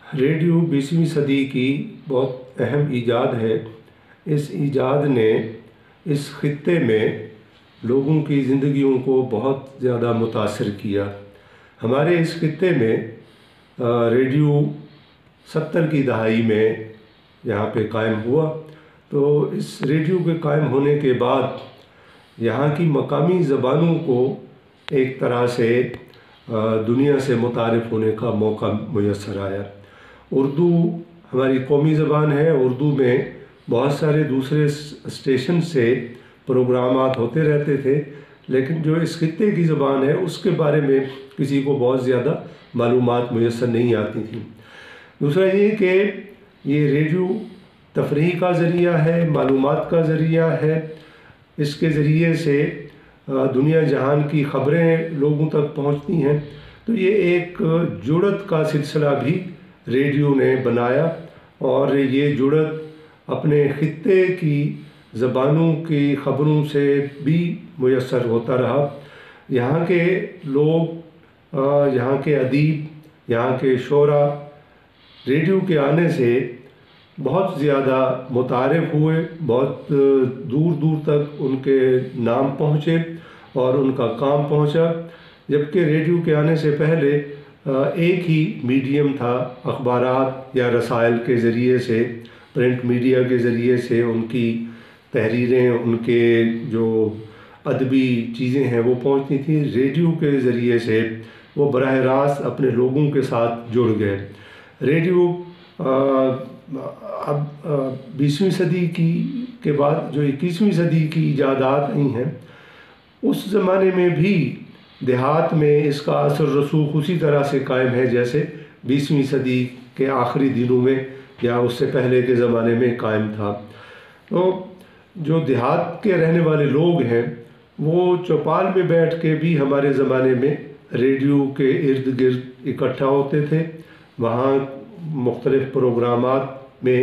Radio 20ویں صدی کی بہت اہم ایجاد ہے۔ اس ایجاد نے اس خطے میں لوگوں کی زندگیوں کو بہت زیادہ متاثر کیا۔ ہمارے اس خطے میں ریڈیو 70 کی دہائی میں یہاں پہ قائم ہوا، تو اس ریڈیو کے قائم ہونے کے بعد یہاں کی مقامی زبانوں کو ایک طرح سے دنیا سے متعارف ہونے کا موقع میسر آیا۔ اردو ہماری قومی زبان ہے، اردو میں بہت سارے دوسرے اسٹیشن سے پروگرامات ہوتے رہتے تھے، لیکن جو اس خطے کی زبان ہے اس کے بارے میں کسی کو بہت زیادہ معلومات میسر نہیں آتی تھیں۔ دوسرا یہ کہ یہ ریڈیو تفریح کا ذریعہ ہے، معلومات کا ذریعہ ہے۔ اس کے ذریعے سے دنیا جہان کی خبریں لوگوں تک پہنچتی ہیں، تو یہ ایک جڑت کا سلسلہ بھی ریڈیو نے بنایا، اور یہ جڑت اپنے خطے کی زبانوں کی خبروں سے بھی میسر ہوتا رہا۔ یہاں کے لوگ، یہاں کے ادیب، یہاں کے شعراء ریڈیو کے آنے سے بہت زیادہ متعارف ہوئے، بہت دور دور تک ان کے نام پہنچے اور ان کا کام پہنچا، جبکہ ریڈیو کے آنے سے پہلے ایک ہی میڈیم تھا، اخبارات یا رسائل کے ذریعے سے، پرنٹ میڈیا کے ذریعے سے ان کی تحریریں، ان کے جو ادبی چیزیں ہیں وہ پہنچتی تھیں۔ ریڈیو کے ذریعے سے وہ براہ راست اپنے لوگوں کے ساتھ جڑ گئے۔ ریڈیو اب 20ویں صدی کے بعد جو 21ویں صدی کی ایجادات آئی ہیں، اس زمانے میں بھی دیہات میں اس کا اثر رسوخ اسی طرح سے قائم ہے جیسے 20ویں صدی کے آخری دنوں میں یا اس سے پہلے کے زمانے میں قائم تھا۔ تو جو دیہات کے رہنے والے لوگ ہیں وہ چوپال میں بیٹھ کے بھی ہمارے زمانے میں ریڈیو کے ارد گرد اکٹھا ہوتے تھے، وہاں مختلف پروگرامات میں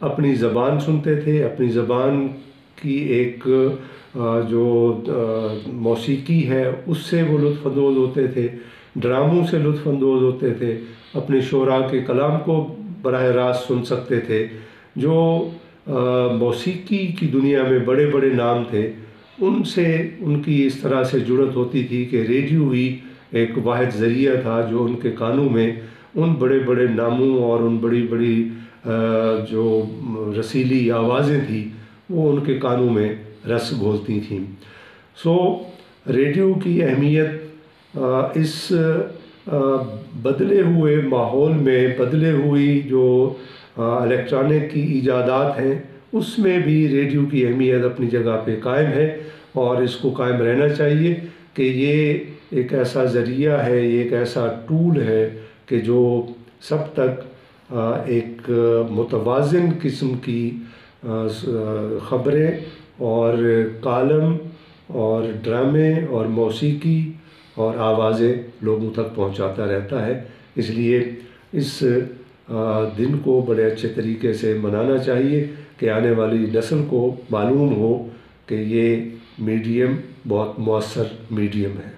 اپنی زبان سنتے تھے، اپنی زبان کی ایک جو موسیقی ہے اس سے وہ لطف اندوز ہوتے تھے، ڈراموں سے لطف اندوز ہوتے تھے، اپنے شعراء کے کلام کو براہ راست سن سکتے تھے۔ جو موسیقی کی دنیا میں بڑے بڑے نام تھے، ان سے ان کی اس طرح سے جڑت ہوتی تھی کہ ریڈیو ہی ایک واحد ذریعہ تھا جو ان کے کانوں میں ان بڑے بڑے ناموں اور ان بڑی بڑی جو رسیلی آوازیں تھیں وہ ان کے کانوں میں رس گھولتی تھیں۔ ریڈیو کی اہمیت اس بدلے ہوئے ماحول میں، بدلے ہوئی جو الیکٹرانک کی ایجادات ہیں اس میں بھی ریڈیو کی اہمیت اپنی جگہ پہ قائم ہے، اور اس کو قائم رہنا چاہیے کہ یہ ایک ایسا ذریعہ ہے، یہ ایک ایسا ٹول ہے کہ جو سب تک ایک متوازن قسم کی خبریں اور کالم اور ڈرامے اور موسیقی اور آوازیں لوگوں تک پہنچاتا رہتا ہے۔ اس لیے اس دن کو بڑے اچھے طریقے سے منانا چاہیے کہ آنے والی نسل کو معلوم ہو کہ یہ میڈیم بہت مؤثر میڈیم ہے۔